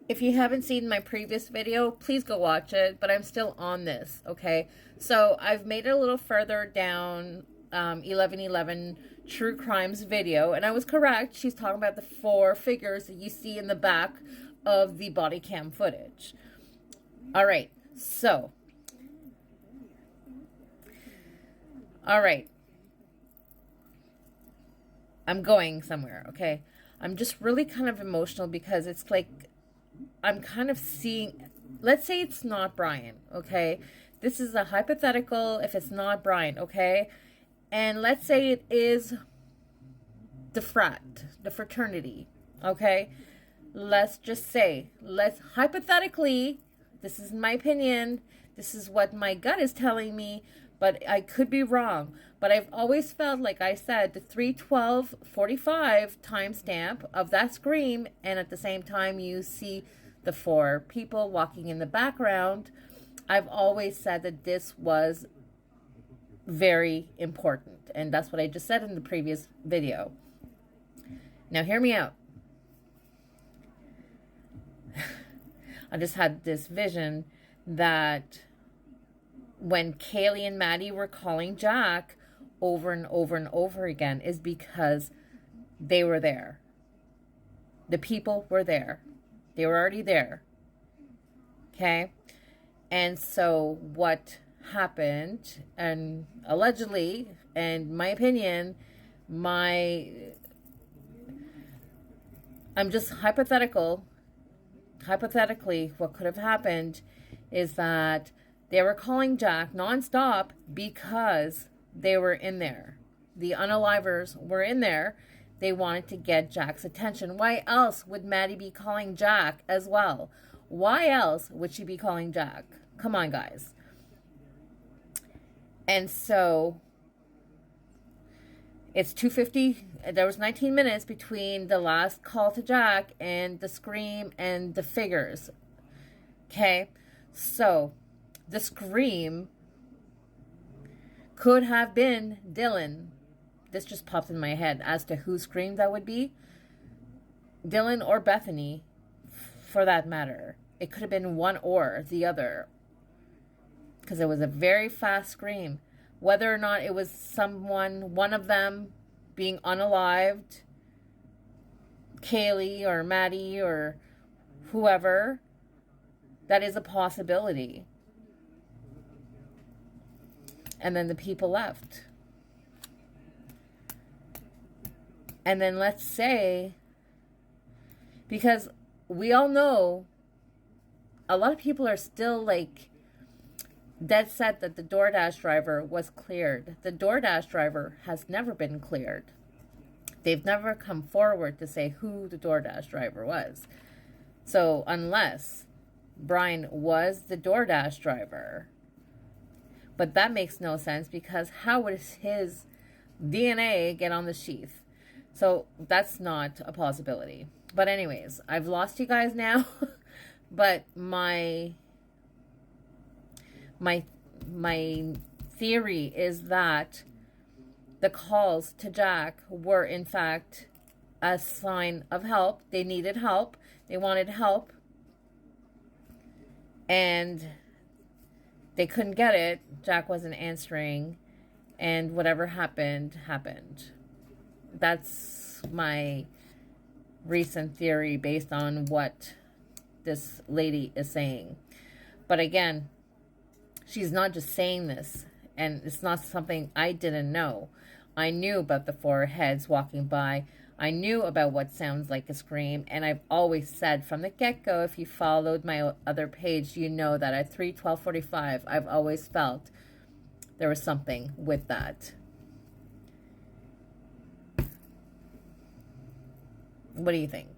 If you haven't seen my previous video, please go watch it, but I'm still on this, okay? So I've made it a little further down 1111 True Crimes video, and I was correct. She's talking about the 4 figures that you see in the back of the body cam footage. All right, so. All right. I'm going somewhere, okay? I'm just really kind of emotional because it's like I'm kind of seeing, let's say it's not Brian, okay? This is a hypothetical if it's not Brian, okay? And let's say it is the fraternity, okay? Let's just say, let's hypothetically, this is my opinion, this is what my gut is telling me, but I could be wrong. But I've always felt, like I said, the 3/12/45 timestamp of that scream, and at the same time you see the 4 people walking in the background. I've always said that this was very important, and that's what I just said in the previous video. Now hear me out. I just had this vision that when Kaylee and Maddie were calling Jack over and over and over again is because they were there. The people were there. They were already there. Okay? And so what happened, and allegedly, and my opinion, I'm just hypothetically, what could have happened is that they were calling Jack nonstop because they were in there. The unalivers were in there. They wanted to get Jack's attention. Why else would Maddie be calling Jack as well? Why else would she be calling Jack? Come on, guys. And so it's 2:50. There was 19 minutes between the last call to Jack and the scream and the figures. Okay? So the scream could have been Dylan. This just popped in my head as to who screamed that would be. Dylan or Bethany, for that matter. It could have been one or the other, because it was a very fast scream. Whether or not it was one of them being unalived, Kaylee or Maddie or whoever, that is a possibility. And then the people left. And then let's say, because we all know a lot of people are still like dead set that the DoorDash driver was cleared. The DoorDash driver has never been cleared. They've never come forward to say who the DoorDash driver was. So unless Brian was the DoorDash driver, but that makes no sense, because how would his DNA get on the sheath? So that's not a possibility. But anyways, I've lost you guys now. But my theory is that the calls to Jack were in fact a sign of help. They needed help. They wanted help. And they couldn't get it. Jack wasn't answering. And whatever happened, happened. That's my recent theory based on what this lady is saying. But again, she's not just saying this, and it's not something I didn't know. I knew about the 4 heads walking by. I knew about what sounds like a scream, and I've always said from the get-go, if you followed my other page, you know that at 3/12/45, I've always felt there was something with that. What do you think?